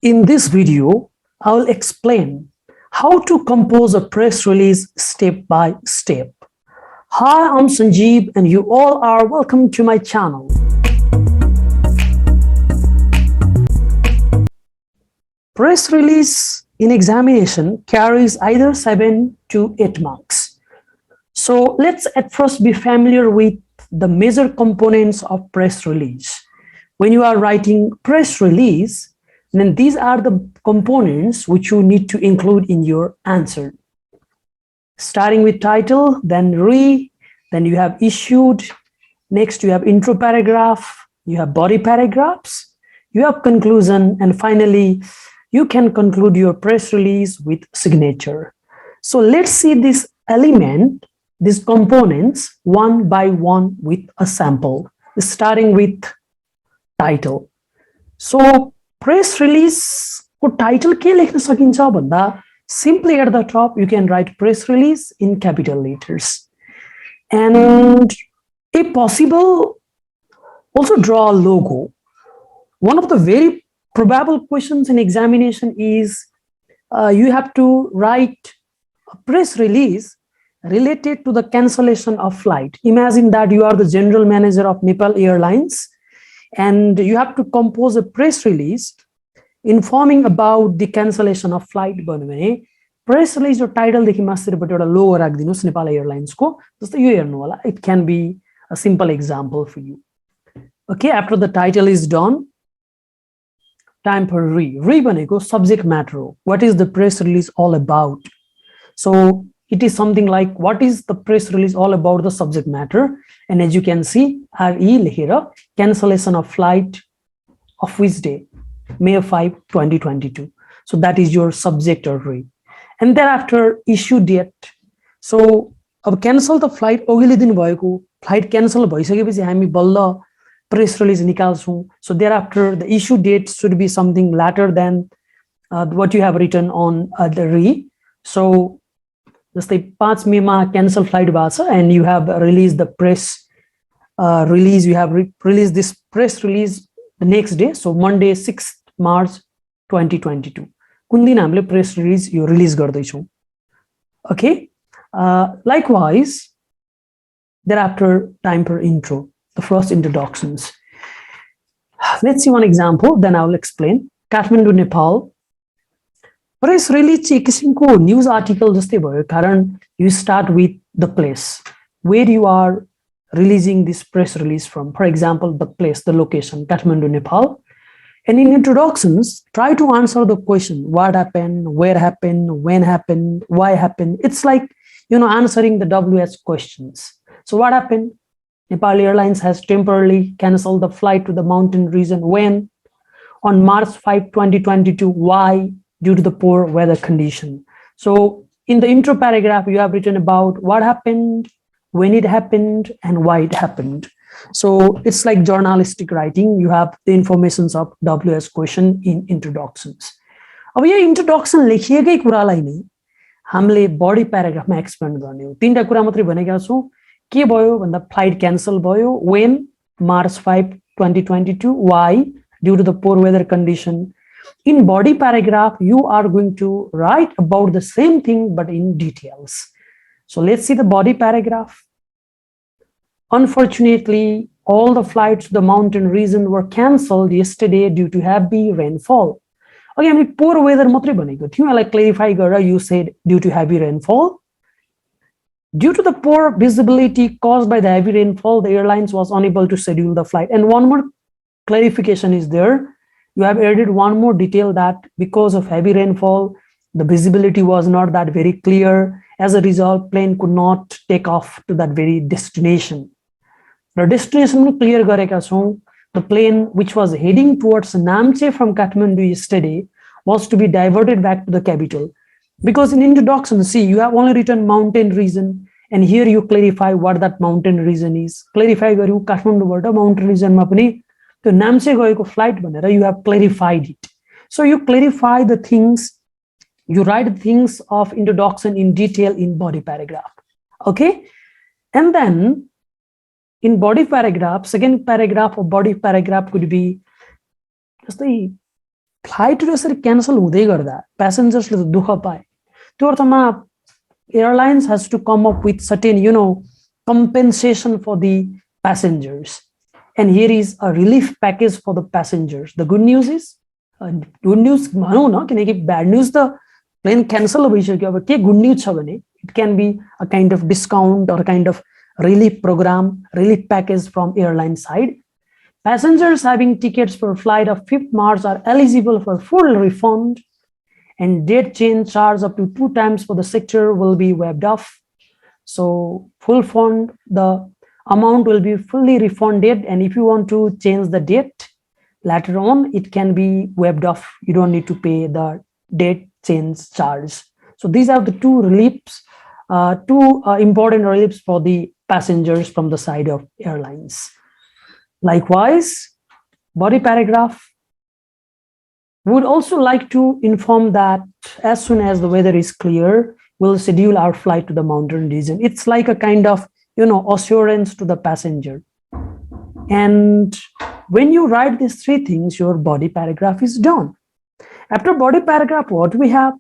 In this video, I will explain how to compose a press release step by step. Hi, I'm Sanjeev and you all are welcome to my channel. Press release in examination carries either 7 to 8 marks. So let's at first be familiar with the major components of press release. When you are writing press release, then these are the components which you need to include in your answer. Starting with title, then then you have issued, next you have intro paragraph, you have body paragraphs, you have conclusion, and finally you can conclude your press release with signature. So let's see this element, these components one by one with a sample, starting with title. So press release को title के लेख्न सकिन्छ भन्दा simply at the top you can write press release in capital letters, and if possible also draw a logo. One of the very probable questions in examination is you have to write a press release related to the cancellation of flight. Imagine that you are the general manager of Nepal Airlines and you have to compose a press release informing about the cancellation of flight. Press release or title देखि मास्तिरबाट एउटा लोगो राख्दिनुस् Nepal airlines को, जस्तै यो हेर्नु होला. It can be a simple example for you. Okay, after the title is done, time for re भनेको subject matter. What is the press release all about? So it is something like what is the press release all about, the subject matter, and as you can see RE लेखेर cancellation of flight of which day, May 5, 2022. So that is your subject or re. And thereafter issue date. So अब cancel the flight अघिल्लो दिन भएको flight cancel भइसकेपछि हामी बल्ल press release निकाल्छौं. So thereafter the issue date should be something later than what you have written on the re. So जस्तै 5 May मा cancel flight भएको छ and you have released the press release, you have released this press release the next day, so Monday 6th March 2022. कुन दिन हामीले press release yo release गर्दैछौं. Okay, likewise thereafter time for intro, the first introductions. Let's see one example, then I will explain. Kathmandu, Nepal. Press release चाहिँ किसिमको news article जस्तै भयो, कारण you start with the place where you are releasing this press release from. For example, the place, the location, Kathmandu, Nepal. And in introductions, try to answer the question, what happened, where happened, when happened, why happened. It's like, answering the WS questions. So what happened? Nepal Airlines has temporarily canceled the flight to the mountain region. When? On March 5, 2022. Why? Due to the poor weather condition. So in the intro paragraph, you have written about what happened, when it happened, and why it happened. So it's like journalistic writing. You have the informations of WS question in introductions. अब यो introduction लेखिएकै कुरालाई नै हामीले बडी प्याराग्राफमा explain गर्ने हो. तीनटा कुरा मात्रै भनेका छौं. के भयो भन्दा फ्लाइट क्यान्सल भयो, when March 5, 2022, why due to the poor weather condition. In body paragraph you are going to write about the same thing but in details. So let's see the body paragraph. Unfortunately, all the flights to the mountain region were cancelled yesterday due to heavy rainfall. Okay, हामी poor weather मात्रै भनेको थियौ, यसलाई clarify गरेर you said due to heavy rainfall. Due to the poor visibility caused by the heavy rainfall, the airlines was unable to schedule the flight. And one more clarification is there. You have added one more detail that because of heavy rainfall, the visibility was not that very clear. As a result, plane could not take off to that very destination. The destination clear gareka chhau. The plane which was heading towards Namche from Kathmandu yesterday was to be diverted back to the capital. Because in introduction, see, you have only written mountain region, and here you clarify what that mountain region is. Clarify garyu Kathmandu bata mountain region ma pani त्यो नाम्चे गएको flight भनेर you have clarified it. So you clarify the things, you write things of introduction in detail in body paragraph. Okay, and then in body paragraph, second paragraph of body paragraph could be जस्तै flight यसरी cancel हुँदै गर्दा प्यासेन्जर्सले त दुःख पाए त्यो अर्थमा airlines has to come up with certain compensation for the passengers, and here is a relief package for the passengers. The good news is good news भनौँ न किनकि bad news त plane cancel भइसक्यो अब के good news छ भने it can be a kind of discount or a kind of relief program, relief package from airline side. Passengers having tickets for flight of 5th March are eligible for full refund, and date change charge up to 2 times for the sector will be waived off. So full fund, the amount will be fully refunded, and if you want to change the date later on, it can be waived off. You don't need to pay the date change charge. So these are the two reliefs, important reliefs for the passengers from the side of airlines. Likewise, body paragraph would also like to inform that as soon as the weather is clear, we'll schedule our flight to the mountain region. It's like a kind of, assurance to the passenger. And when you write these 3 things, your body paragraph is done. After body paragraph, what we have?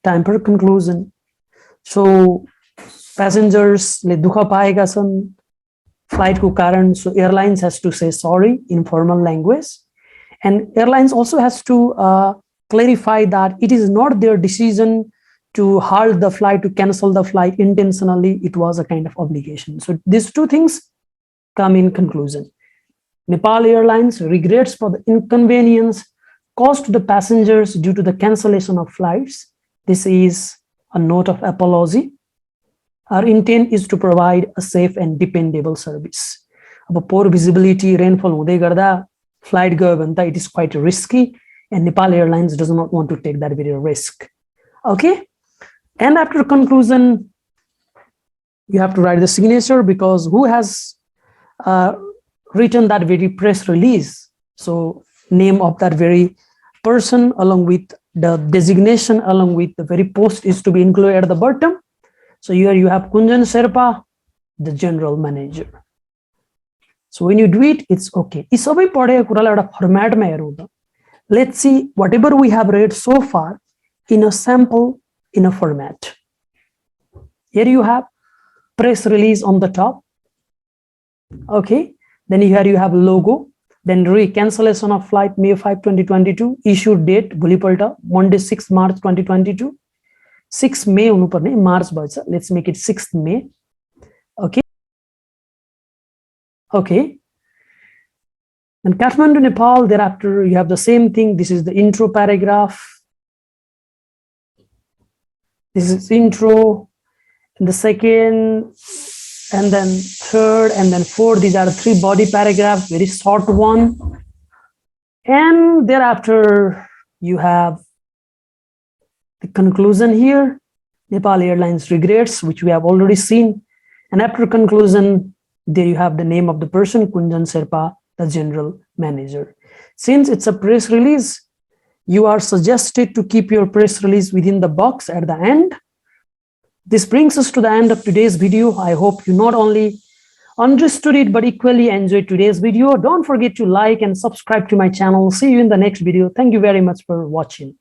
Time for conclusion. So passengers le dukha paega chan flight ko karan, so airlines has to say sorry in formal language. And airlines also has to clarify that it is not their decision to halt the flight, to cancel the flight intentionally. It was a kind of obligation. So these 2 things come in conclusion. Nepal Airlines regrets for the inconvenience caused to the passengers due to the cancellation of flights. This is a note of apology. Our intent is to provide a safe and dependable service. अब poor visibility, rainfall हुँदै गर्दा flight go भने it is quite risky, and Nepal Airlines does not want to take that very risk. Okay, and after conclusion, you have to write the signature, because who has written that very press release? So name of that very person along with the designation, along with the very post is to be included at the bottom. So here you have Kunjan Sherpa, the general manager. So when you do it, it's okay. Is sabai padeko kurala euta format ma heरौं त. Let's see whatever we have read so far in a sample in a format. Here you have press release on the top. Okay, then here you have logo, then cancellation of flight May 5, 2022, issue date भोलिपल्ट Monday 6 March 2022. 6 May हुनुपर्ने, March भएछ, let's make it 6th May. Okay. Okay, and Kathmandu, Nepal, thereafter you have the same thing. This is the intro paragraph. This is intro, and the second, and then third, and then fourth. These are 3 body paragraphs, very short one. And thereafter you have the conclusion here. Nepal Airlines regrets, which we have already seen. And after conclusion, there you have the name of the person, Kunjan Sherpa, the general manager. Since it's a press release, you are suggested to keep your press release within the box at the end. This brings us to the end of today's video. I hope you not only understood it, but equally enjoyed today's video. Don't forget to like and subscribe to my channel. See you in the next video. Thank you very much for watching.